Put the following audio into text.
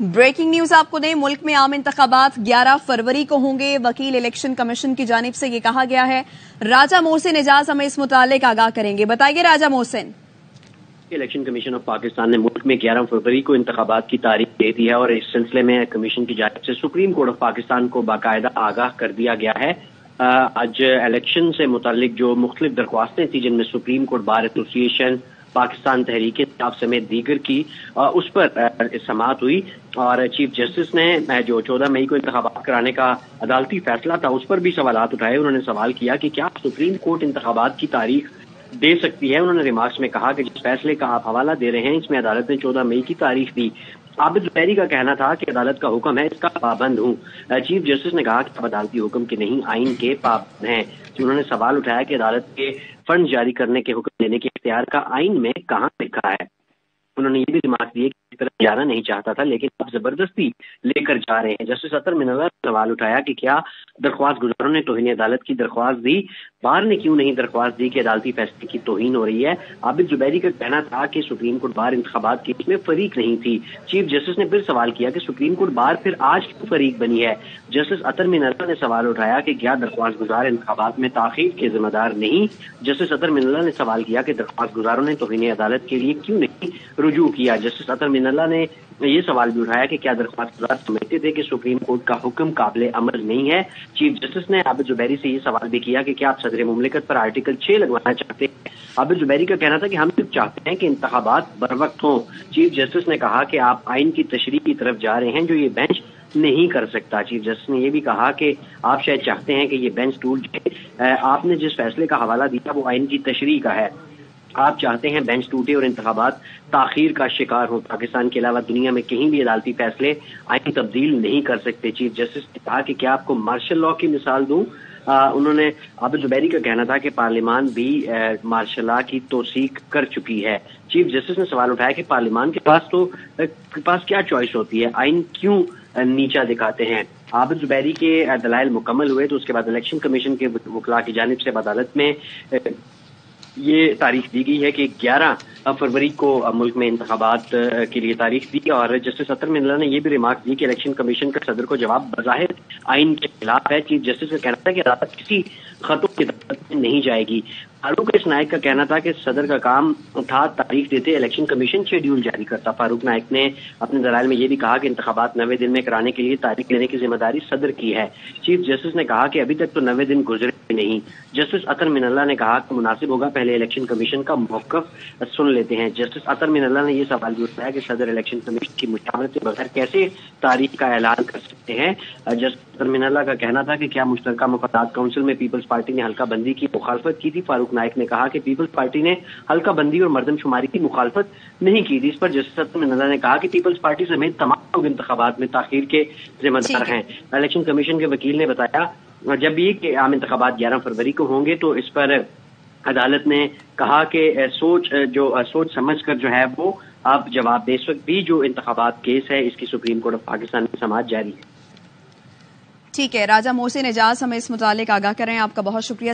Breaking news आपको दें, मुल्क में आम इंतखाबात 11 फरवरी को होंगे। वकील इलेक्शन कमीशन की जानिब से ये कहा गया है। राजा मोहसिन एजाज हमें इस मुतालिक आगाह करेंगे। बताइए Raja Mohsin. Election commission of Pakistan ने मुल्क में 11 फरवरी को इंतखाबात की तारीख दे दी है और इस सिलसिले में कमीशन की जानिब से सुप्रीम कोर्ट ऑफ पाकिस्तान को बाकायदा आगाह कर दिया गया है। आज इलेक्शन से मुतालिक जो मुख्तलिफ दरख्वास्तें थी जिनमें supreme court bar association, Pakistan Tehreek Insaf समेत दीगर की उस पर समाअत हुई और चीफ जस्टिस ने जो 14 मई को इंतखाबात कराने का अदालती फैसला था उस पर भी सवालात उठाए। उन्होंने सवाल किया कि क्या सुप्रीम कोर्ट इंतखाबात की तारीख दे सकती है। उन्होंने रिमार्क्स में कहा कि जिस फैसले का आप हवाला दे रहे हैं इसमें अदालत ने 14 मई की तारीख दी। आबिद जुबैरी का कहना था कि अदालत का हुक्म है, इसका पाबंद हूँ। चीफ जस्टिस ने कहा कि आप अदालती हुक्म के नहीं आइन के पाबंद हैं। उन्होंने सवाल उठाया कि अदालत के फंड जारी करने के हुक्म देने के इख्तियार का आइन में कहाँ लिखा है। उन्होंने ये भी रिमार्क दिए कि इस तरह जाना नहीं चाहता था लेकिन आप जबरदस्ती लेकर जा रहे हैं। जस्टिस अतर मिनल्ला ने सवाल उठाया कि क्या दरख्वास्त गुजारों ने तौहीन अदालत की दरख्वास्त दी, बार ने क्यों नहीं दरख्वास्त दी कि अदालती फैसले की तौहीन हो रही है। आबिद जुबैरी का कहना था कि सुप्रीम कोर्ट बार इंतखाबात केस में फरीक नहीं थी। चीफ जस्टिस ने फिर सवाल किया कि सुप्रीम कोर्ट बार फिर आज क्यों फरीक बनी है। जस्टिस अतर मिनल्ला ने सवाल उठाया कि क्या दरख्वास्त गुजार इंतखाबात में ताखीर के जिम्मेदार नहीं। जस्टिस अतर मिनल्ला ने सवाल किया कि दरख्वास्त गुजारों ने तौहीन अदालत के लिए क्यों नहीं रुजू किया। जस्टिस अतर मिनल्ला ने ये सवाल भी उठाया कि क्या दरख्वास्त गुजार समझते थे कि सुप्रीम कोर्ट का हुक्म काबिल अमल नहीं है। चीफ जस्टिस ने आबिद जुबैरी से ये सवाल भी किया कि क्या आप सदर मुमलिकत पर आर्टिकल 6 लगवाना चाहते हैं। आबिद जुबैरी का कहना था कि हम सिर्फ चाहते हैं कि इंतखाबात बर वक्त हों। चीफ जस्टिस ने कहा कि आप आइन की तशरीह की तरफ जा रहे हैं जो ये बेंच नहीं कर सकता। चीफ जस्टिस ने यह भी कहा कि आप शायद चाहते हैं कि ये बेंच टूट जाए। आपने जिस फैसले का हवाला दिया वो आइन की तशरीह का है। आप चाहते हैं बेंच टूटे और इंतखाबात ताखीर का शिकार हो। पाकिस्तान के अलावा दुनिया में कहीं भी अदालती फैसले आइन तब्दील नहीं कर सकते। चीफ जस्टिस ने कहा कि क्या आपको मार्शल लॉ की मिसाल दूं। उन्होंने आबिद जुबैरी का कहना था कि पार्लियामान भी मार्शल लॉ की तौसीक कर चुकी है। चीफ जस्टिस ने सवाल उठाया कि पार्लियामान के पास क्या चॉइस होती है, आइन क्यों नीचा दिखाते हैं। आबिद जुबैरी के दलाइल मुकम्मल हुए तो उसके बाद इलेक्शन कमीशन के वकला की जानिब से अदालत में ये तारीख दी गई है कि 11 फरवरी को मुल्क में इंतखाबात के लिए तारीख दी। और जस्टिस अतर मिनल्ला ने यह भी रिमार्क दी कि इलेक्शन कमीशन का सदर को जवाब बज़ाहिर आइन के खिलाफ है। चीफ जस्टिस का कहना था कि अदालत किसी खतों की अदालत में नहीं जाएगी। फारूक नाइक का कहना था कि सदर का काम था तारीख देते इलेक्शन कमीशन शेड्यूल जारी करता। फारूक नाइक ने अपने दलाइल में यह भी कहा कि इंतखाबात 90 दिन में कराने के लिए तारीख देने की जिम्मेदारी सदर की है। चीफ जस्टिस ने कहा कि अभी तक तो 90 दिन गुजरे नहीं। जस्टिस अतर मिनल्ला ने कहा कि मुनासिब होगा पहले इलेक्शन कमीशन का मौक़िफ़ सुन लेते हैं। जस्टिस अतर मिनल्ला ने यह सवाल भी उठाया कि सदर इलेक्शन कमीशन की मुशावरत के बगैर कैसे तारीख का ऐलान कर सकते हैं। जस्टिस अतर मिनल्ला का कहना था कि क्या मुश्तरका मुफादात काउंसिल में पीपल्स पार्टी ने हल्का बंदी की मुखालफत की थी। फारूक नाइक ने कहा कि पीपल्स पार्टी ने हल्का बंदी और मर्दमशुमारी की मुखालफत नहीं की थी। इस पर जस्टिस अतर मिनल्ला ने कहा कि पीपल्स पार्टी समेत तमाम लोग इंतखाबात में ताखीर के जिम्मेदार हैं। इलेक्शन कमीशन के वकील ने बताया जब भी कि आम इंतखाबात 11 फरवरी को होंगे तो इस पर अदालत ने कहा कि सोच समझ कर जो है वो आप जवाब दे। इस वक्त भी जो इंतखाबात केस है इसकी सुप्रीम कोर्ट ऑफ पाकिस्तान में समाअत जारी है। ठीक है, राजा मोहसिन एजाज हमें इस मुतालिक आगाह कर रहे हैं। आपका बहुत शुक्रिया।